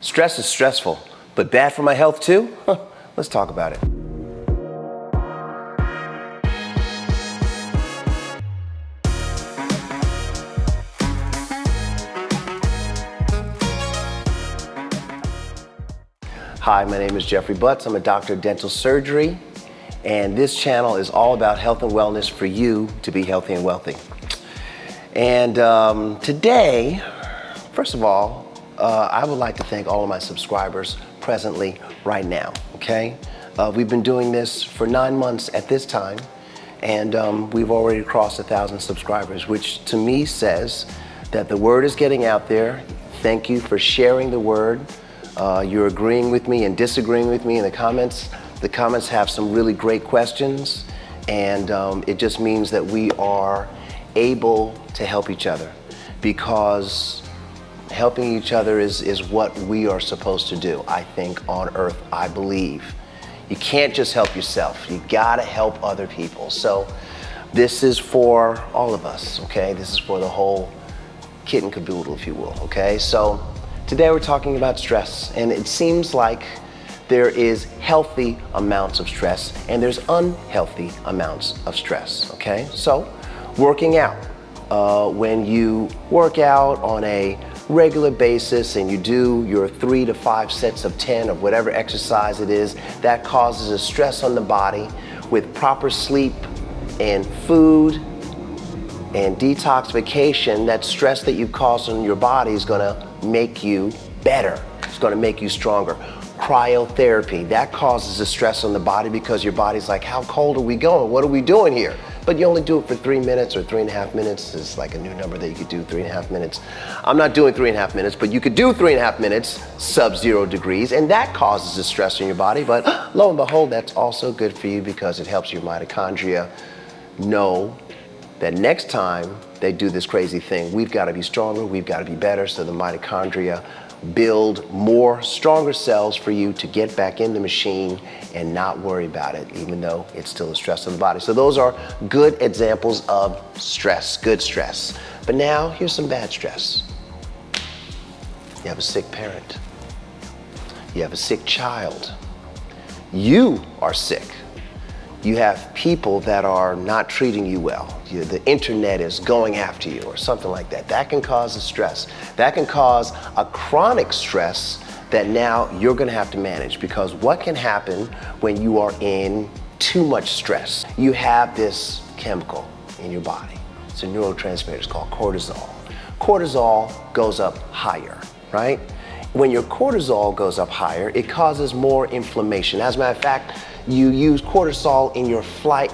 Stress is stressful, but bad for my health too? Let's talk about it. Hi, my name is Jeffrey Butts. I'm a doctor of dental surgery, and this channel is all about health and wellness for you to be healthy and wealthy. And today, first of all, I would like to thank all of my subscribers presently right now, okay? We've been doing this for 9 months at this time, and we've already crossed 1,000 subscribers, which to me says that the word is getting out there. Thank you for sharing the word. You're agreeing with me and disagreeing with me in the comments. The comments have some really great questions, and it just means that we are able to help each other, because helping each other is what we are supposed to do, I think, on earth, I believe. You can't just help yourself. You gotta help other people. So this is for all of us, okay? This is for the whole kit and caboodle, if you will, okay? So today we're talking about stress, and it seems like there is healthy amounts of stress and there's unhealthy amounts of stress, okay? So working out. When you work out on a regular basis and you do your 3 to 5 sets of 10 of whatever exercise it is, that causes a stress on the body. With proper sleep and food and detoxification, that stress that you've caused on your body is gonna make you better. It's gonna make you stronger. Cryotherapy, that causes a stress on the body because your body's like, how cold are we going? What are we doing here? But you only do it for 3 minutes or 3.5 minutes. It's like a new number that you could do, 3.5 minutes. I'm not doing 3.5 minutes, but you could do 3.5 minutes, sub-0 degrees, and that causes a stress in your body. But lo and behold, that's also good for you because it helps your mitochondria know that next time they do this crazy thing, we've got to be stronger, we've got to be better, so the mitochondria build more stronger cells for you to get back in the machine and not worry about it, even though it's still a stress on the body. So those are good examples of stress, good stress. But now here's some bad stress. You have a sick parent. You have a sick child. You are sick. You have people that are not treating you well. The internet is going after you or something like that. That can cause a stress. That can cause a chronic stress that now you're gonna have to manage, because what can happen when you are in too much stress? You have this chemical in your body. It's a neurotransmitter, it's called cortisol. Cortisol goes up higher, right? When your cortisol goes up higher, it causes more inflammation. As a matter of fact, you use cortisol in your fight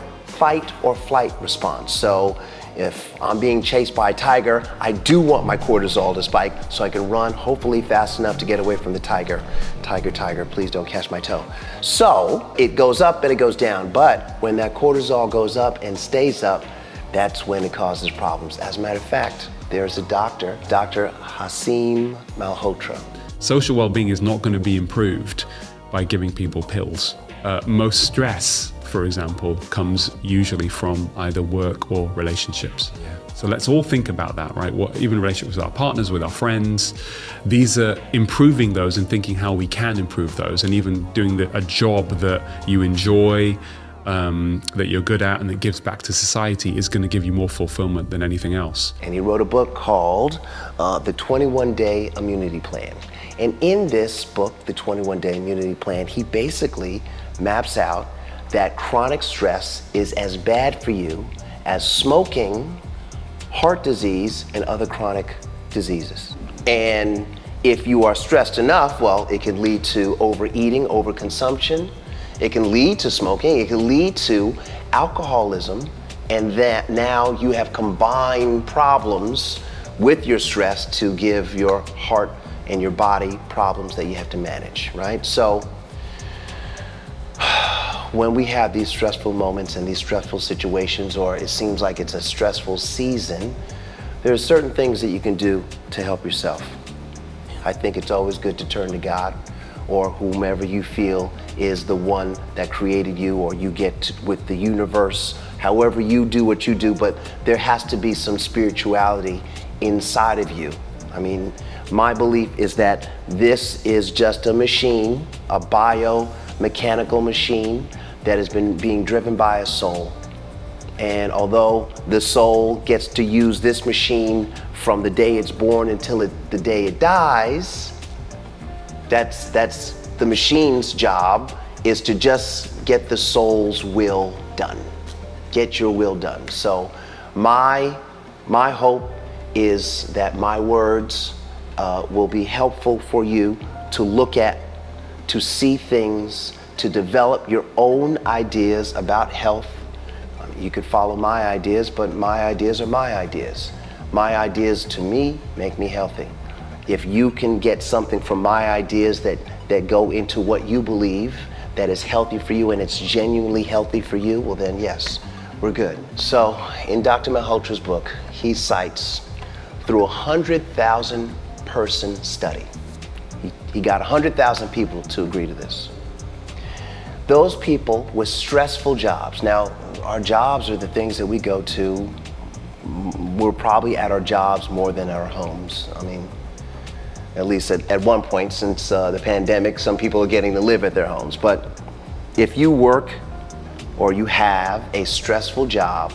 or flight response. So if I'm being chased by a tiger, I do want my cortisol to spike so I can run hopefully fast enough to get away from the tiger. Tiger, please don't catch my toe. So it goes up and it goes down, but when that cortisol goes up and stays up, that's when it causes problems. As a matter of fact, there's a doctor, Dr. Hasim Malhotra. Social well-being is not going to be improved by giving people pills. Most stress, for example, comes usually from either work or relationships. Yeah. So let's all think about that, right? Even relationships with our partners, with our friends. These are improving those and thinking how we can improve those, and even doing a job that you enjoy, that you're good at and that gives back to society is going to give you more fulfillment than anything else. And he wrote a book called The 21-Day Immunity Plan. And in this book, The 21-Day Immunity Plan, he basically maps out that chronic stress is as bad for you as smoking, heart disease, and other chronic diseases. And if you are stressed enough, well, it can lead to overeating, overconsumption. It can lead to smoking. It can lead to alcoholism. And that now you have combined problems with your stress to give your heart and your body problems that you have to manage, right? So when we have these stressful moments and these stressful situations, or it seems like it's a stressful season, there's certain things that you can do to help yourself. I think it's always good to turn to God or whomever you feel is the one that created you, or you get with the universe, however you do what you do, but there has to be some spirituality inside of you. I mean, my belief is that this is just a machine, a biomechanical machine that has been being driven by a soul. And although the soul gets to use this machine from the day it's born until the day it dies, that's the machine's job, is to just get the soul's will done. Get your will done. So my hope is that my words will be helpful for you to look at, to see things, to develop your own ideas about health. You could follow my ideas, but my ideas are my ideas. My ideas to me make me healthy. If you can get something from my ideas that go into what you believe that is healthy for you and it's genuinely healthy for you, well then yes, we're good. So in Dr. Malhotra's book, he cites through 100,000 person study. He got 100,000 people to agree to this. Those people with stressful jobs. Now, our jobs are the things that we go to. We're probably at our jobs more than our homes. I mean, at least at one point since the pandemic, some people are getting to live at their homes. But if you work or you have a stressful job,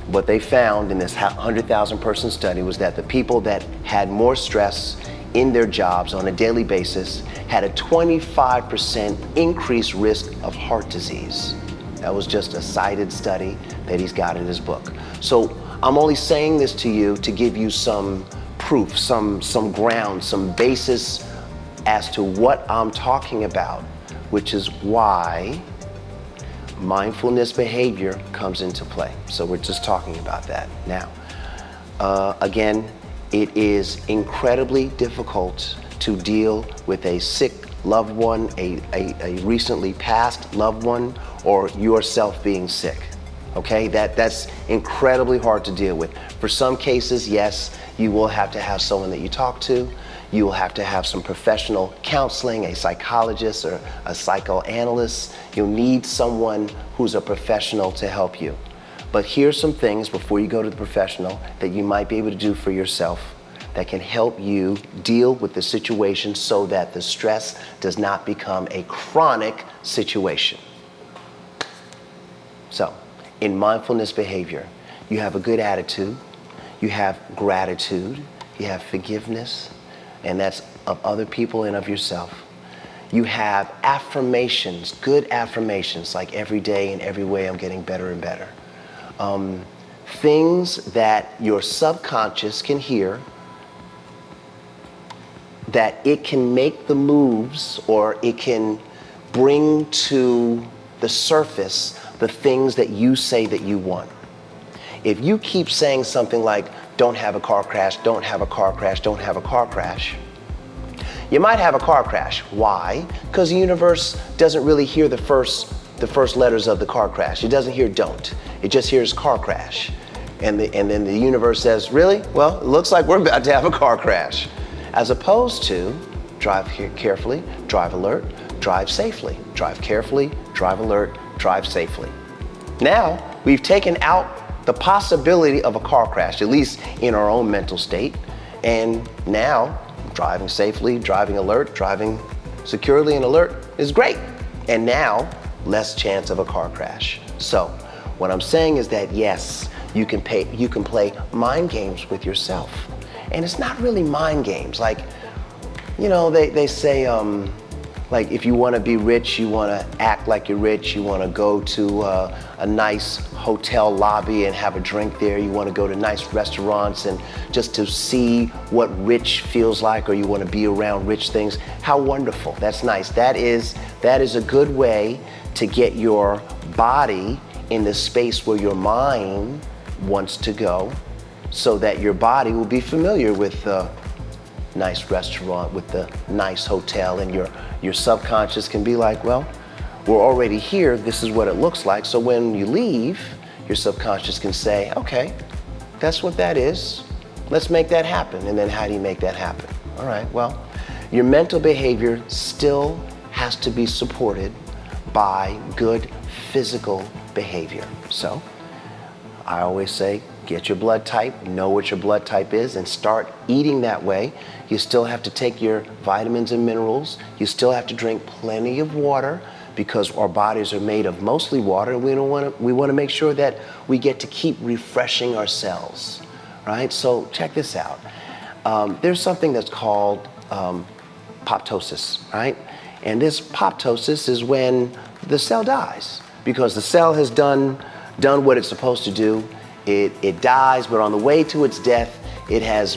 what they found in this 100,000 person study was that the people that had more stress in their jobs on a daily basis had a 25% increased risk of heart disease. That was just a cited study that he's got in his book. So I'm only saying this to you to give you some proof, some ground, some basis as to what I'm talking about, which is why mindfulness behavior comes into play. So we're just talking about that now. Again, it is incredibly difficult to deal with a sick loved one, a recently passed loved one, or yourself being sick. Okay, that's incredibly hard to deal with. For some cases, yes, you will have to have someone that you talk to. You will have to have some professional counseling, a psychologist or a psychoanalyst. You'll need someone who's a professional to help you. But here's some things before you go to the professional that you might be able to do for yourself that can help you deal with the situation so that the stress does not become a chronic situation. So, in mindfulness behavior, you have a good attitude, you have gratitude, you have forgiveness, and that's of other people and of yourself. You have affirmations, good affirmations, like every day and every way I'm getting better and better. Things that your subconscious can hear, that it can make the moves or it can bring to the surface the things that you say that you want. If you keep saying something like, don't have a car crash, don't have a car crash, don't have a car crash, you might have a car crash. Why? Because the universe doesn't really hear the first letters of the car crash. It doesn't hear don't. It just hears car crash. And then the universe says, really? Well, it looks like we're about to have a car crash. As opposed to drive carefully, drive alert, drive safely. Drive carefully, drive alert, drive safely. Now, we've taken out the possibility of a car crash, at least in our own mental state. And now, driving safely, driving alert, driving securely and alert is great. And now, less chance of a car crash. So, what I'm saying is that yes, you can play mind games with yourself. And it's not really mind games. Like, you know, they say, like if you want to be rich, you want to act like you're rich, you want to go to a nice hotel lobby and have a drink there, you want to go to nice restaurants and just to see what rich feels like, or you want to be around rich things. How wonderful. That's nice. That is a good way to get your body in the space where your mind wants to go, so that your body will be familiar with the nice restaurant, with the nice hotel, and your subconscious can be like, well, we're already here, this is what it looks like. So when you leave, your subconscious can say, okay, that's what that is. Let's make that happen. And then how do you make that happen? All right, well, your mental behavior still has to be supported by good physical behavior. So I always say, get your blood type, know what your blood type is, and start eating that way. You still have to take your vitamins and minerals. You still have to drink plenty of water because our bodies are made of mostly water, and we want to make sure that we get to keep refreshing our cells, right? So check this out. There's something that's called apoptosis, right? And this apoptosis is when the cell dies because the cell has done what it's supposed to do. It dies, but on the way to its death, it has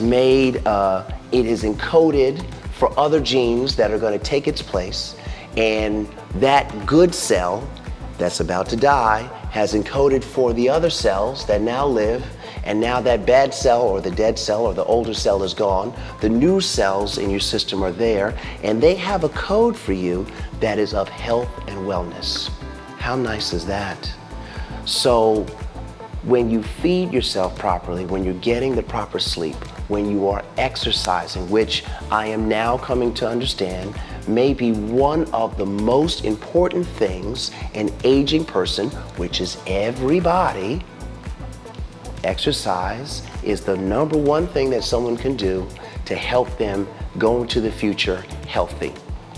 encoded for other genes that are going to take its place. And that good cell that's about to die has encoded for the other cells that now live. And now that bad cell or the dead cell or the older cell is gone. The new cells in your system are there, and they have a code for you that is of health and wellness. How nice is that? So when you feed yourself properly, when you're getting the proper sleep, when you are exercising, which I am now coming to understand may be one of the most important things an aging person, which is everybody, exercise is the number one thing that someone can do to help them go into the future healthy.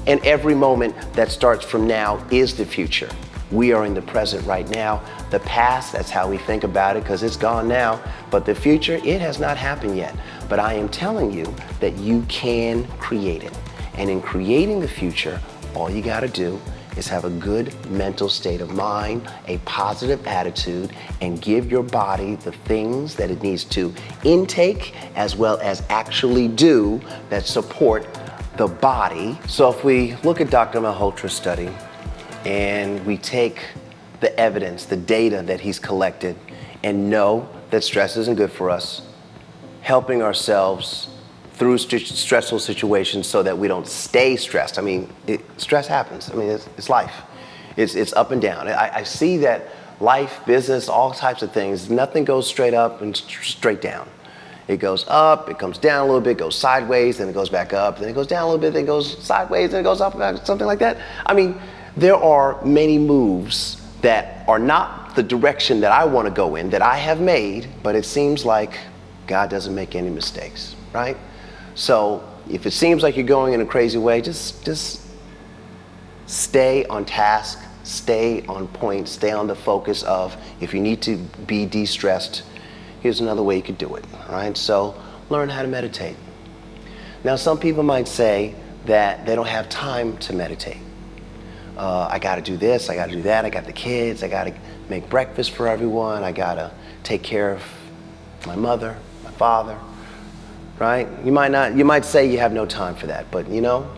And every moment that starts from now is the future. We are in the present right now. The past, that's how we think about it because it's gone now. But the future, it has not happened yet. But I am telling you that you can create it. And in creating the future, all you got to do is have a good mental state of mind, a positive attitude, and give your body the things that it needs to intake as well as actually do that support the body. So if we look at Dr. Malhotra's study and we take the evidence, the data that he's collected, and know that stress isn't good for us, helping ourselves through stressful situations so that we don't stay stressed. I mean, stress happens. I mean, it's life. It's up and down. I see that life, business, all types of things, nothing goes straight up and straight down. It goes up, it comes down a little bit, goes sideways, then it goes back up, then it goes down a little bit, then it goes sideways, then it goes up, something like that. I mean, there are many moves that are not the direction that I want to go in, that I have made, but it seems like God doesn't make any mistakes, right? So if it seems like you're going in a crazy way, just stay on task, stay on point, stay on the focus of if you need to be de-stressed, here's another way you could do it, right? So learn how to meditate. Now, some people might say that they don't have time to meditate. I got to do this, I got to do that, I got the kids, I got to make breakfast for everyone, I got to take care of my mother, my father, right? You might say you have no time for that, but you know,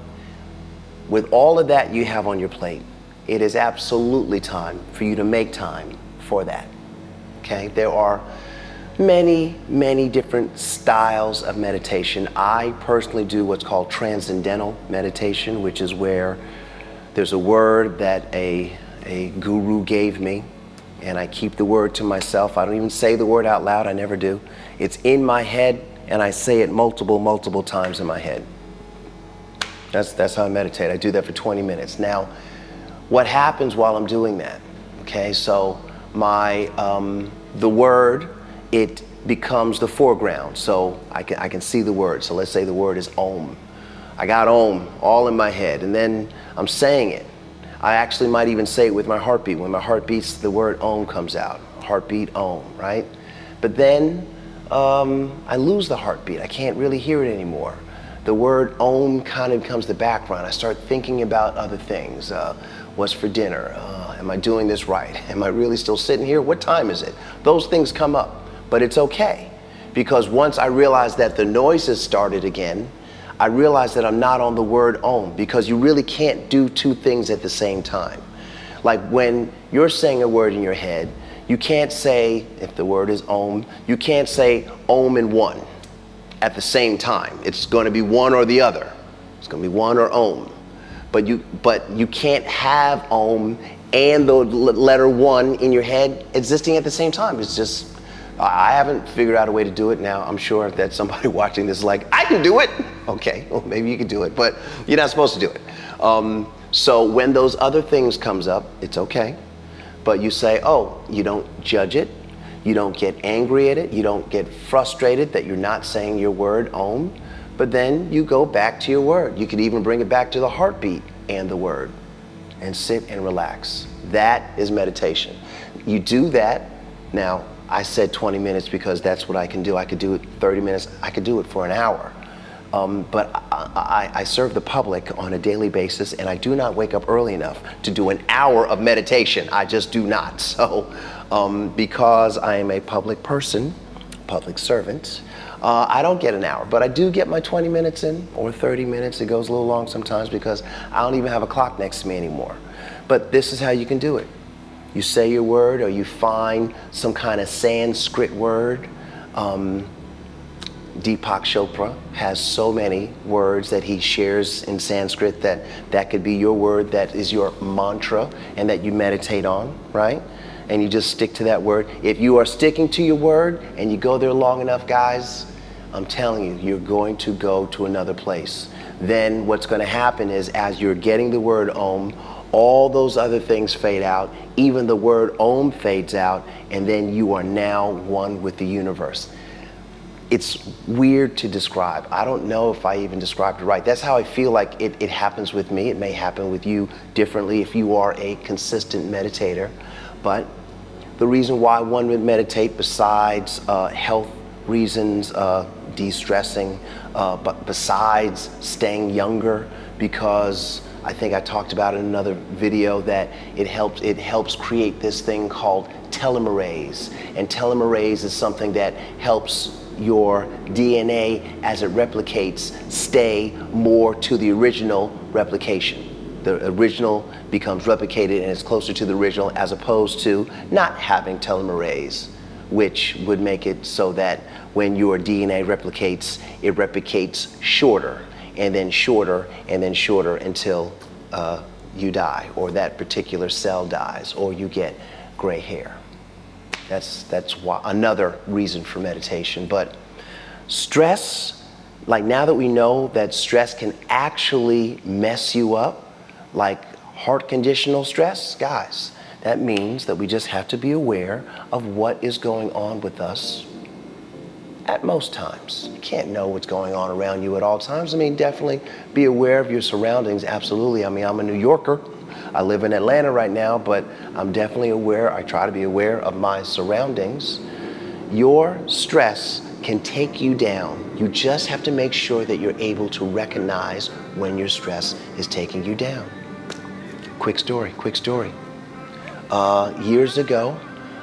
with all of that you have on your plate, it is absolutely time for you to make time for that, okay? There are many, many different styles of meditation. I personally do what's called transcendental meditation, which is where there's a word that a guru gave me, and I keep the word to myself. I don't even say the word out loud, I never do. It's in my head, and I say it multiple times in my head. That's how I meditate. I do that for 20 minutes. Now, what happens while I'm doing that? Okay, so the word, it becomes the foreground, so I can see the word. So let's say the word is Om. I got Om all in my head, and then I'm saying it. I actually might even say it with my heartbeat. When my heart beats, the word Om comes out. Heartbeat, Om, right? But then I lose the heartbeat. I can't really hear it anymore. The word Om kind of becomes the background. I start thinking about other things. What's for dinner? Am I doing this right? Am I really still sitting here? What time is it? Those things come up, but it's okay. Because once I realize that the noise has started again, I realize that I'm not on the word Om, because you really can't do two things at the same time. Like when you're saying a word in your head, you can't say, if the word is Om, you can't say Om and one at the same time. It's going to be one or the other. It's going to be one or Om. But you can't have Om and the letter one in your head existing at the same time. It's just, I haven't figured out a way to do it now. I'm sure that somebody watching this is like, I can do it. Okay, well, maybe you can do it, but you're not supposed to do it. So when those other things comes up, it's okay. But you say, oh, you don't judge it. You don't get angry at it. You don't get frustrated that you're not saying your word, Om. But then you go back to your word. You could even bring it back to the heartbeat and the word and sit and relax. That is meditation. You do that. Now, I said 20 minutes because that's what I can do. I could do it 30 minutes. I could do it for an hour. But I serve the public on a daily basis, and I do not wake up early enough to do an hour of meditation. I just do not. So because I am a public person, public servant, I don't get an hour, but I do get my 20 minutes in, or 30 minutes. It goes a little long sometimes because I don't even have a clock next to me anymore. But this is how you can do it. You say your word, or you find some kind of Sanskrit word. Deepak Chopra has so many words that he shares in Sanskrit that could be your word, that is your mantra, and that you meditate on, right? And you just stick to that word. If you are sticking to your word and you go there long enough, guys, I'm telling you, you're going to go to another place. Then what's going to happen is, as you're getting the word Om, all those other things fade out. Even the word Om fades out, and then you are now one with the universe. It's weird to describe. I don't know if I even described it right. That's how I feel like it happens with me. It may happen with you differently if you are a consistent meditator. But the reason why one would meditate, besides health reasons, de-stressing, but besides staying younger, because I think I talked about in another video that it helps create this thing called telomerase. And telomerase is something that helps your DNA, as it replicates, stay more to the original replication. The original becomes replicated and is closer to the original, as opposed to not having telomerase, which would make it so that when your DNA replicates, it replicates shorter, and then shorter, and then shorter until you die, or that particular cell dies, or you get gray hair. That's why, another reason for meditation. But stress, like, now that we know that stress can actually mess you up, like heart conditional stress, guys, that means that we just have to be aware of what is going on with us at most times. You can't know what's going on around you at all times. I mean, definitely be aware of your surroundings, absolutely. I mean, I'm a New Yorker. I live in Atlanta right now, but I'm definitely aware. I try to be aware of my surroundings. Your stress can take you down. You just have to make sure that you're able to recognize when your stress is taking you down. Quick story. Years ago,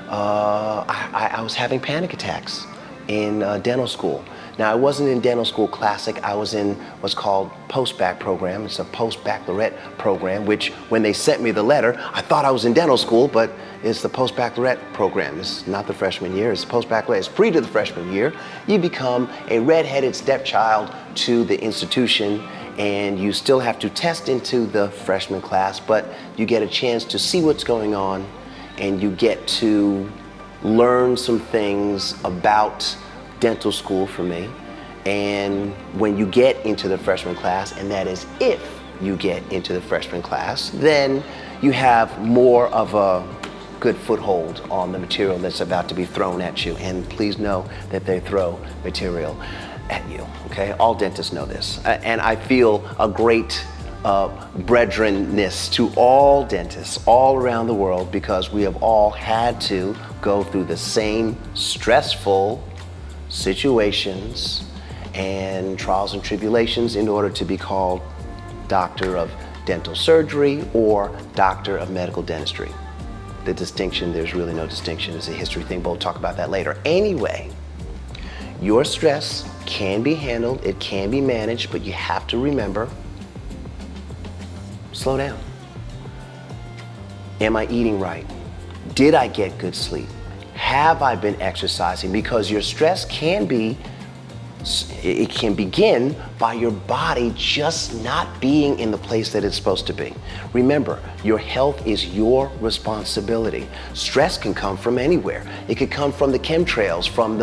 I was having panic attacks in dental school. Now, I wasn't in dental school classic. I was in what's called post-bac program. It's a post-baccalaureate program, which when they sent me the letter, I thought I was in dental school, but it's the post-baccalaureate program. It's not the freshman year, it's post-baccalaureate. It's pre to the freshman year. You become a red-headed stepchild to the institution, and you still have to test into the freshman class, but you get a chance to see what's going on, and you get to learn some things about dental school for me. And when you get into the freshman class, and that is if you get into the freshman class, then you have more of a good foothold on the material that's about to be thrown at you. And please know that they throw material at you, okay? All dentists know this. And I feel a great brethrenness to all dentists all around the world, because we have all had to go through the same stressful situations and trials and tribulations in order to be called doctor of dental surgery or doctor of medical dentistry. The distinction, there's really no distinction. It's a history thing, but we'll talk about that later. Anyway, your stress can be handled, it can be managed, but you have to remember, slow down. Am I eating right? Did I get good sleep? Have I been exercising? Because your stress can begin by your body just not being in the place that it's supposed to be. Remember, your health is your responsibility. Stress can come from anywhere. It could come from the chemtrails, from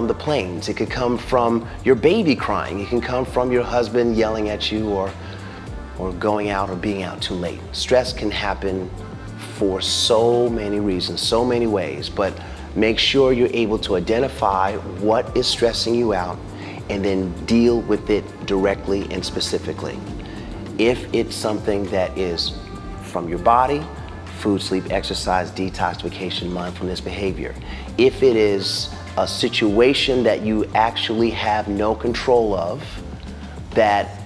the planes. It could come from your baby crying. It can come from your husband yelling at you, or going out or being out too late. Stress can happen for so many reasons, so many ways, but Make sure you're able to identify what is stressing you out and then deal with it directly and specifically. If it's something that is from your body, food, sleep, exercise, detoxification, mindfulness, behavior. If it is a situation that you actually have no control of, that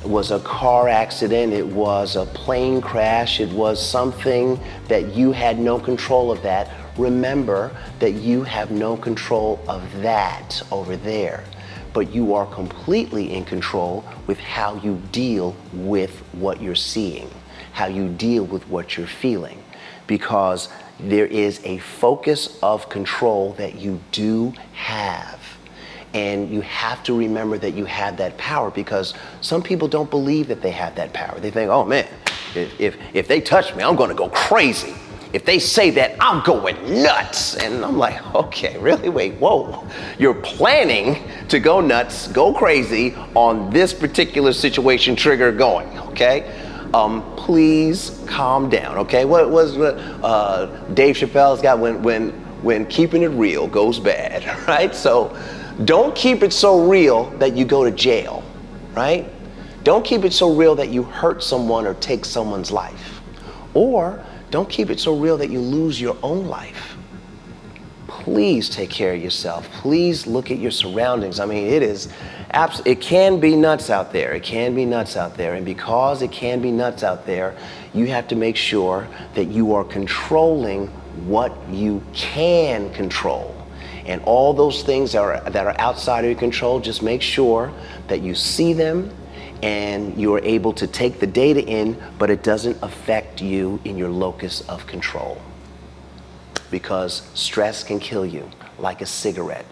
was a car accident, it was a plane crash, it was something that you had no control of that, remember that you have no control of that over there. But you are completely in control with how you deal with what you're seeing, how you deal with what you're feeling, because there is a focus of control that you do have. And you have to remember that you have that power, because some people don't believe that they have that power. They think, oh man, if they touch me, I'm gonna go crazy. If they say that, I'm going nuts. And I'm like, okay, really? Wait, whoa. You're planning to go nuts, go crazy on this particular situation trigger going, okay? Please calm down, okay? What was Dave Chappelle's got when keeping it real goes bad, right? So don't keep it so real that you go to jail, right? Don't keep it so real that you hurt someone or take someone's life. Or don't keep it so real that you lose your own life. Please take care of yourself. Please look at your surroundings. I mean, it can be nuts out there. It can be nuts out there. And because it can be nuts out there, you have to make sure that you are controlling what you can control. And all those things that are outside of your control, just make sure that you see them and you are able to take the data in, but it doesn't affect you in your locus of control. Because stress can kill you, like a cigarette,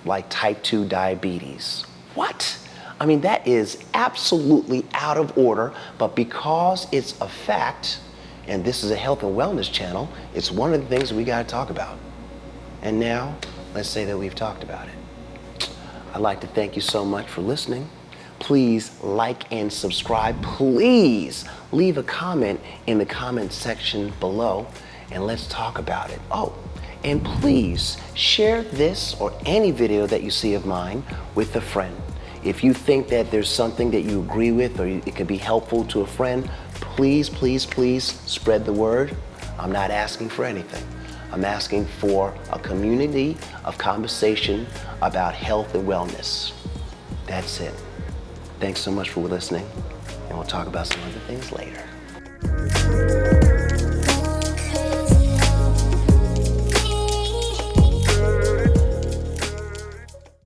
like type 2 diabetes. What? I mean, that is absolutely out of order, but because it's a fact, and this is a health and wellness channel, it's one of the things we gotta talk about. And now, let's say that we've talked about it. I'd like to thank you so much for listening. Please like and subscribe. Please leave a comment in the comment section below and let's talk about it. Oh, and please share this or any video that you see of mine with a friend. If you think that there's something that you agree with or it could be helpful to a friend, please, please, please spread the word. I'm not asking for anything. I'm asking for a community of conversation about health and wellness. That's it. Thanks so much for listening, and we'll talk about some other things later.